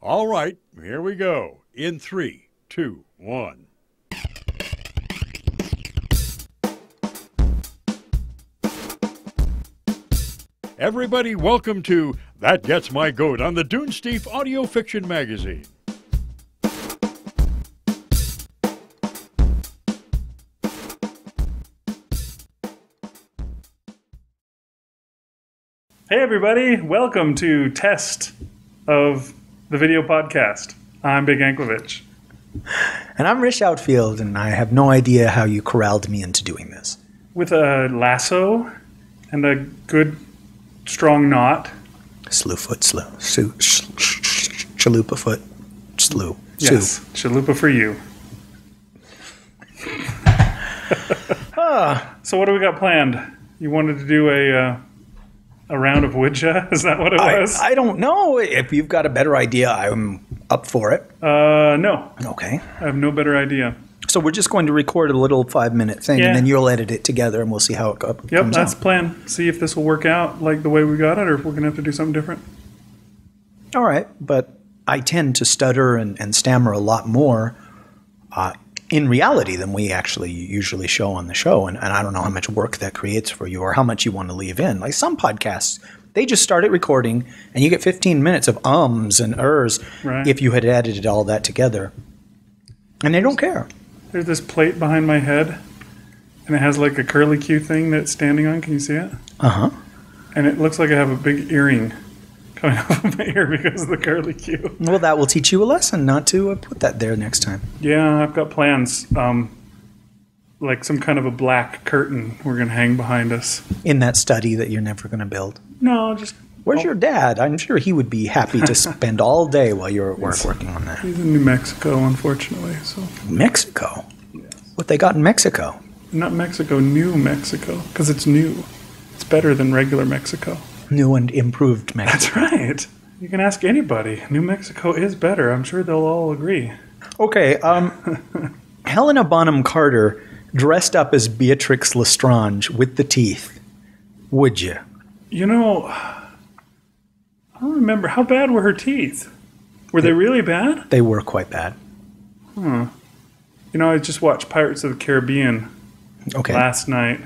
All right, here we go. In 3, 2, 1. Everybody, welcome to That Gets My Goat on the Dunesteef Audio Fiction Magazine. Hey everybody, welcome to Test of the Video Podcast. I'm Big Anklevich. And I'm Rish Outfield, and I have no idea how you corralled me into doing this. With a lasso and a good strong knot. Chalupa foot, slew. Yes, chalupa for you. So what do we got planned? You wanted to do a round of Ouija? Is that what it was? I don't know. If you've got a better idea, I'm up for it. No. Okay. I have no better idea. So we're just going to record a little 5-minute thing, and then you'll edit it together, and we'll see how it comes out. Yep, that's the plan. See if this will work out like the way we got it, or if we're going to have to do something different. All right, but I tend to stutter and stammer a lot more in reality than we actually usually show on the show, and I don't know how much work that creates for you or how much you want to leave in. Like some podcasts, they just start it recording, and you get 15 minutes of ums and ers if you had edited all that together, and they don't care. There's this plate behind my head, and it has like a curlicue thing that's standing on. Can you see it? Uh-huh. And it looks like I have a big earring coming off of my ear because of the curlicue. Well, that will teach you a lesson not to put that there next time. Yeah, I've got plans. Like some kind of a black curtain we're going to hang behind us. In that study that you're never going to build? No, just... Where's your dad? I'm sure he would be happy to spend all day while you're at work working on that. He's in New Mexico, unfortunately. So. Mexico? Yes. What they got in Mexico? Not Mexico, New Mexico, because it's new. It's better than regular Mexico. New and improved Mexico. That's right. You can ask anybody. New Mexico is better. I'm sure they'll all agree. Okay, Helena Bonham Carter dressed up as Beatrix Lestrange with the teeth. Would you? You know, I don't remember. How bad were her teeth? Were they really bad? They were quite bad. You know, I just watched Pirates of the Caribbean last night.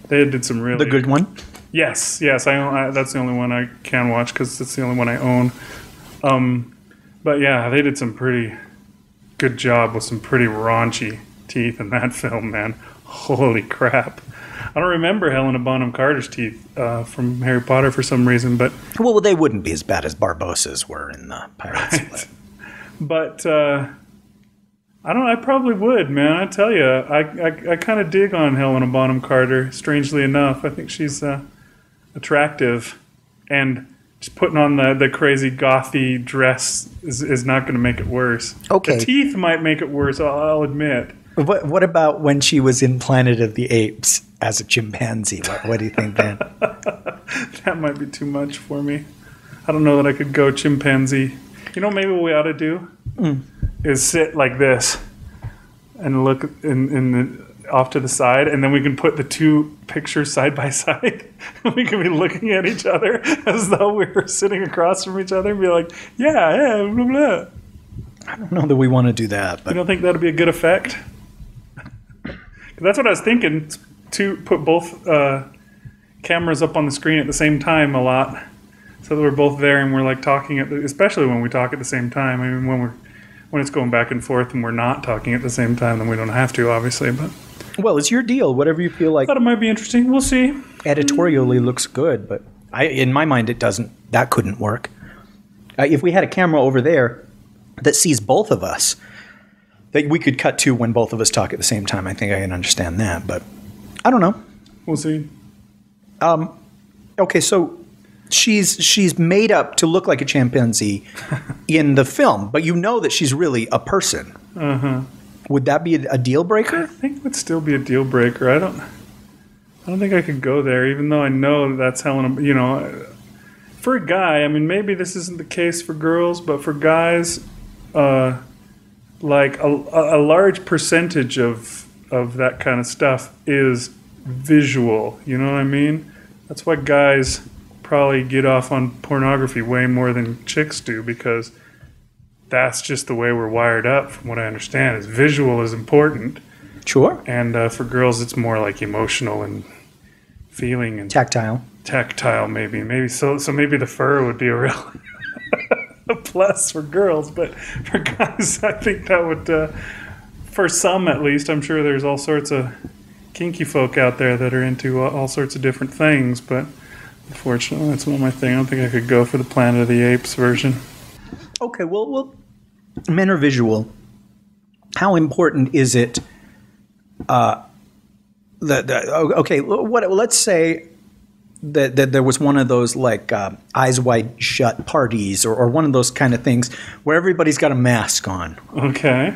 They did some really... The good one? Yes. That's the only one I can watch because it's the only one I own. But yeah, they did some pretty good job with some pretty raunchy teeth in that film, man. Holy crap. I don't remember Helena Bonham Carter's teeth from Harry Potter for some reason, but... Well, they wouldn't be as bad as Barbossa's were in the Pirates. Right. But I don't know, I probably would, man. I tell you, I kind of dig on Helena Bonham Carter, strangely enough. I think she's attractive, and just putting on the crazy gothy dress is not going to make it worse. Okay. The teeth might make it worse, I'll admit. What about when she was in Planet of the Apes as a chimpanzee? What do you think then? That might be too much for me. I don't know that I could go chimpanzee. You know, maybe what we ought to do is sit like this and look off to the side, and then we can put the two pictures side by side. We can be looking at each other as though we were sitting across from each other and be like, yeah, blah, blah. I don't know that we want to do that. But you don't think that would be a good effect? That's what I was thinking, to put both cameras up on the screen at the same time a lot, so that we're both there and we're like talking, especially when we talk at the same time. I mean, when it's going back and forth and we're not talking at the same time, then we don't have to, obviously. But well, it's your deal. Whatever you feel like. I thought it might be interesting. We'll see. Editorially looks good, but in my mind, it doesn't. That couldn't work. If we had a camera over there that sees both of us, that we could cut to when both of us talk at the same time, I think I can understand that, but I don't know. We'll see. Okay, so she's made up to look like a chimpanzee in the film, but you know that she's really a person. Uh-huh. Would that be a deal breaker? I think it would still be a deal breaker. I don't think I could go there, even though I know that's Helena, you know. For a guy, I mean, maybe this isn't the case for girls, but for guys, like a large percentage of that kind of stuff is visual. You know what I mean? That's why guys probably get off on pornography way more than chicks do, because that's just the way we're wired up, from what I understand. Is visual is important. Sure. And for girls, it's more like emotional and feeling and Tactile. Maybe so maybe the fur would be a real a plus for girls, but for guys, I think that would, for some at least, I'm sure there's all sorts of kinky folk out there that are into all sorts of different things, but unfortunately, that's not my thing. I don't think I could go for the Planet of the Apes version. Okay, well, men are visual. How important is it? Let's say that there was one of those like eyes wide shut parties, or one of those kind of things where everybody's got a mask on. Okay.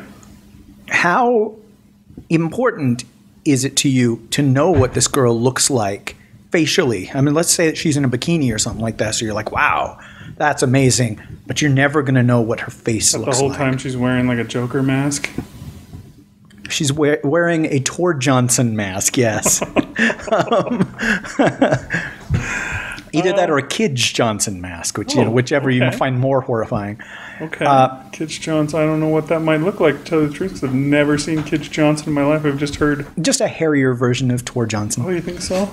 How important is it to you to know what this girl looks like facially? I mean, let's say that she's in a bikini or something like that, so you're like, wow, that's amazing, but you're never going to know what her face looks like. The whole time she's wearing like a Joker mask? She's wearing a Tor Johnson mask, yes. Either that or a Kidge Johnson mask, whichever you find more horrifying. Okay. Kidge Johnson, I don't know what that might look like, to tell you the truth, because I've never seen Kidge Johnson in my life. I've just heard... Just a hairier version of Tor Johnson. Oh, you think so?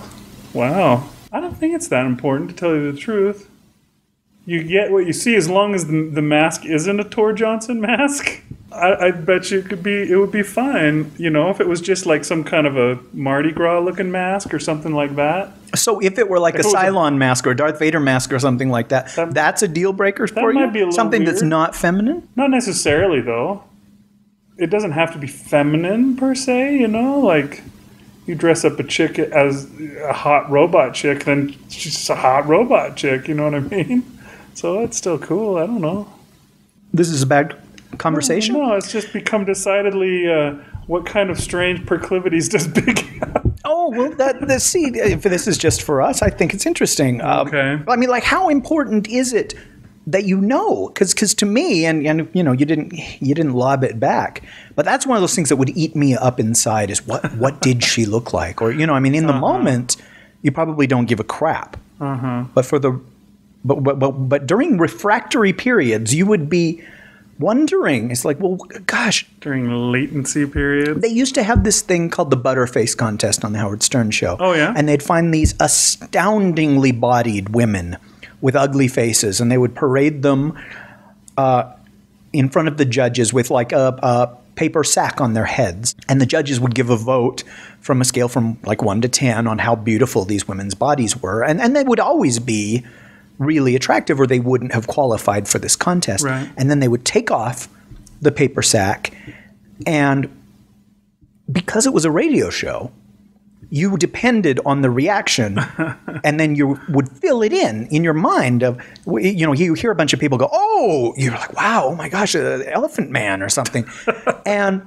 Wow. I don't think it's that important, to tell you the truth. You get what you see as long as the mask isn't a Tor Johnson mask. I bet you it would be fine, if it was just like some kind of a Mardi Gras looking mask or something like that. So if it were like a Cylon mask or a Darth Vader mask or something like that, that's a deal breaker for you? Might be a little something weird. That's not feminine? Not necessarily, though. It doesn't have to be feminine per se, like you dress up a chick as a hot robot chick, then she's just a hot robot chick, you know what I mean? So that's still cool. I don't know. This is a bad conversation? No, it's just become decidedly what kind of strange proclivities does Big have? Oh, well, see, if this is just for us, I think it's interesting. Okay. I mean, like, how important is it that you know? Because to me, and you didn't lob it back, but that's one of those things that would eat me up inside is what did she look like? Or, in the moment, you probably don't give a crap. But for the But during refractory periods, you would be wondering. It's like, well, gosh. During latency periods? They used to have this thing called the Butterface contest on the Howard Stern show. Oh, yeah? And they'd find these astoundingly bodied women with ugly faces, and they would parade them in front of the judges with like a paper sack on their heads. And the judges would give a vote from a scale from like 1 to 10 on how beautiful these women's bodies were. And they would always be really attractive, or they wouldn't have qualified for this contest. Right. And then they would take off the paper sack, and because it was a radio show, you depended on the reaction, and then you would fill it in your mind of, you hear a bunch of people go, oh, you're like, wow, oh my gosh, Elephant Man or something. And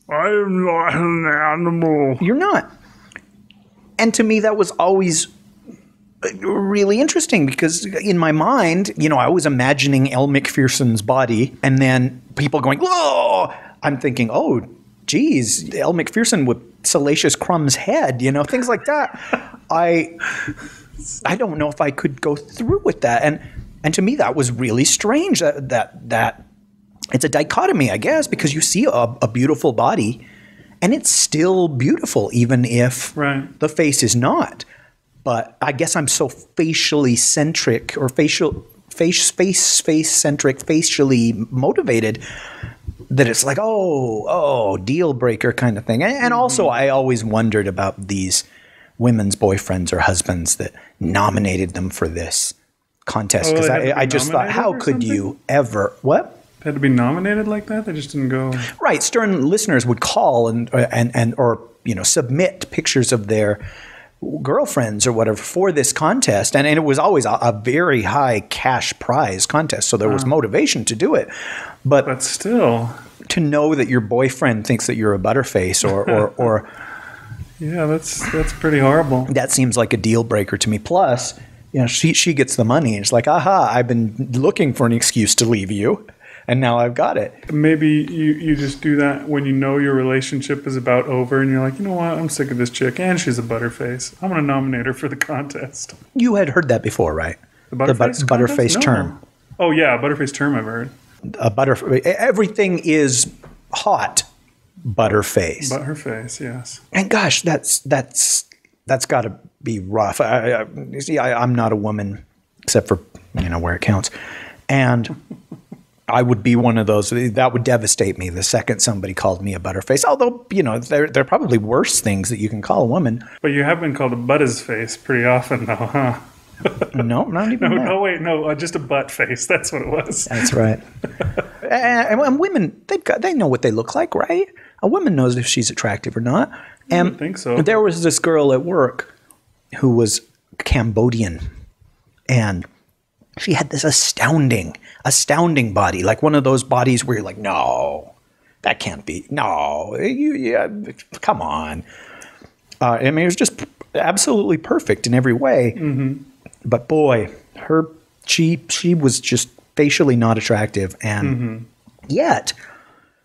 I am not an animal. You're not. And to me, that was always really interesting, because in my mind, I was imagining Elle Macpherson's body, and then people going, whoa! I'm thinking, oh, geez, Elle Macpherson with Salacious Crumb's head, things like that. I don't know if I could go through with that, and to me that was really strange. That it's a dichotomy, I guess, because you see a beautiful body, and it's still beautiful even if the face is not. But I guess I'm so facially centric, or face-centric, facially motivated, that it's like, oh, deal breaker kind of thing. And also, I always wondered about these women's boyfriends or husbands that nominated them for this contest. Because I just thought, how could you ever, what? They had to be nominated like that? They just didn't go. Right. Stern listeners would call or submit pictures of their girlfriends or whatever for this contest, and it was always a very high cash prize contest, so there was motivation to do it, but still, to know that your boyfriend thinks that you're a butterface or yeah, that's pretty horrible. That seems like a deal breaker to me. Plus, she gets the money, and it's like, aha, I've been looking for an excuse to leave you, and now I've got it. Maybe you just do that when you know your relationship is about over, and you're like, you know what, I'm sick of this chick, and she's a butterface. I'm going to nominate her for the contest. You had heard that before, right? The butterface butterface term. Oh, yeah, butterface term I've heard. everything is hot butterface. But her face, yes. And gosh, that's got to be rough. You see, I'm not a woman, except for where it counts, and I would be one of those that would devastate me the second somebody called me a butterface. Although there are probably worse things that you can call a woman. But you have been called a butter's face pretty often, though, huh? No, not even that. No, wait, no, just a butt face. That's what it was. That's right. And women, they know what they look like, right? A woman knows if she's attractive or not. And I think so. There was this girl at work who was Cambodian, and she had this astounding body, like one of those bodies where you're like, no, that can't be. No, come on. I mean, it was just absolutely perfect in every way. Mm-hmm. But boy, she was just facially not attractive, and yet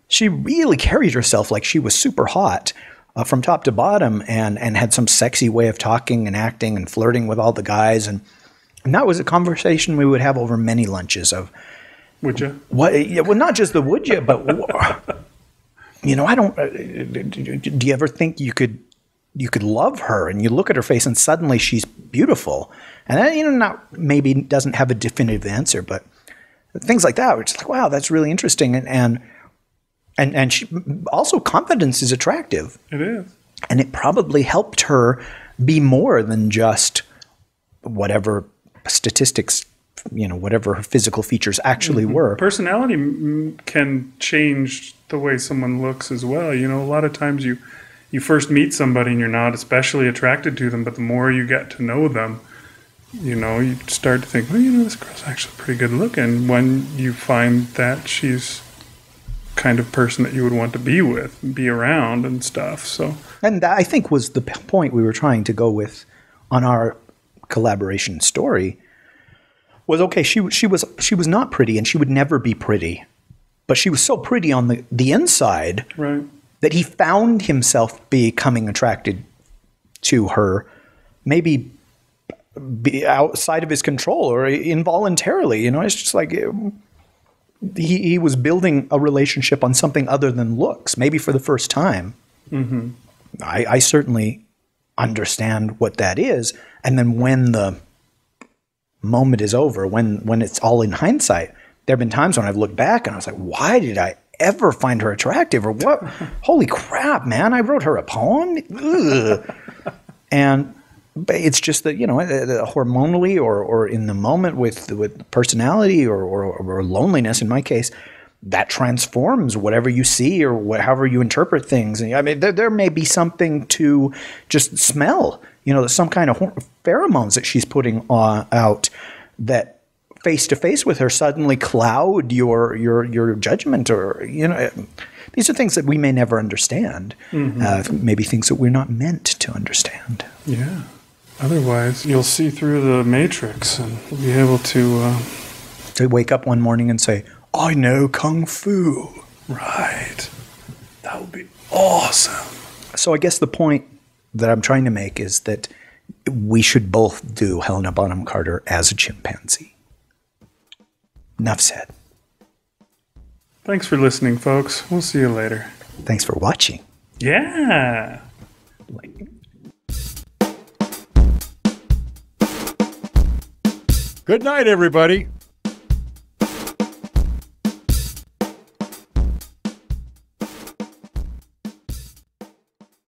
she really carried herself like she was super hot from top to bottom, and had some sexy way of talking and acting and flirting with all the guys, and that was a conversation we would have over many lunches of. Would you? What? Well, not just the would you, but I don't. Do you ever think you could love her, and you look at her face and suddenly she's beautiful, and not maybe doesn't have a definitive answer, but things like that. It's like, wow, that's really interesting, and she also, confidence is attractive. It is, and it probably helped her be more than just whatever statistics, whatever her physical features actually were. Personality can change the way someone looks as well. A lot of times you first meet somebody and you're not especially attracted to them, but the more you get to know them, you start to think, well, this girl's actually pretty good looking, when you find that she's kind of person that you would want to be with, be around and stuff. So, and that, I think, was the point we were trying to go with on our collaboration story. Was okay. She was not pretty, and she would never be pretty, but she was so pretty on the inside, right, that he found himself becoming attracted to her, maybe be outside of his control or involuntarily. It's just like he was building a relationship on something other than looks, maybe for the first time. Mm-hmm. I certainly understand what that is. And then when the moment is over, when it's all in hindsight, there have been times when I've looked back and I was like, why did I ever find her attractive, or what? Holy crap, man, I wrote her a poem. Ugh. And it's just that, hormonally or in the moment with personality or loneliness, in my case, that transforms whatever you see or however you interpret things. And I mean, there may be something to just smell, some kind of pheromones that she's putting out that face to face with her suddenly cloud your judgment, or these are things that we may never understand. Mm-hmm. Maybe things that we're not meant to understand. Yeah. Otherwise, you'll see through the matrix and be able to wake up one morning and say, I know Kung Fu. Right. That would be awesome. So I guess the point that I'm trying to make is that we should both do Helena Bonham Carter as a chimpanzee. Enough said. Thanks for listening, folks. We'll see you later. Thanks for watching. Yeah. Good night, everybody.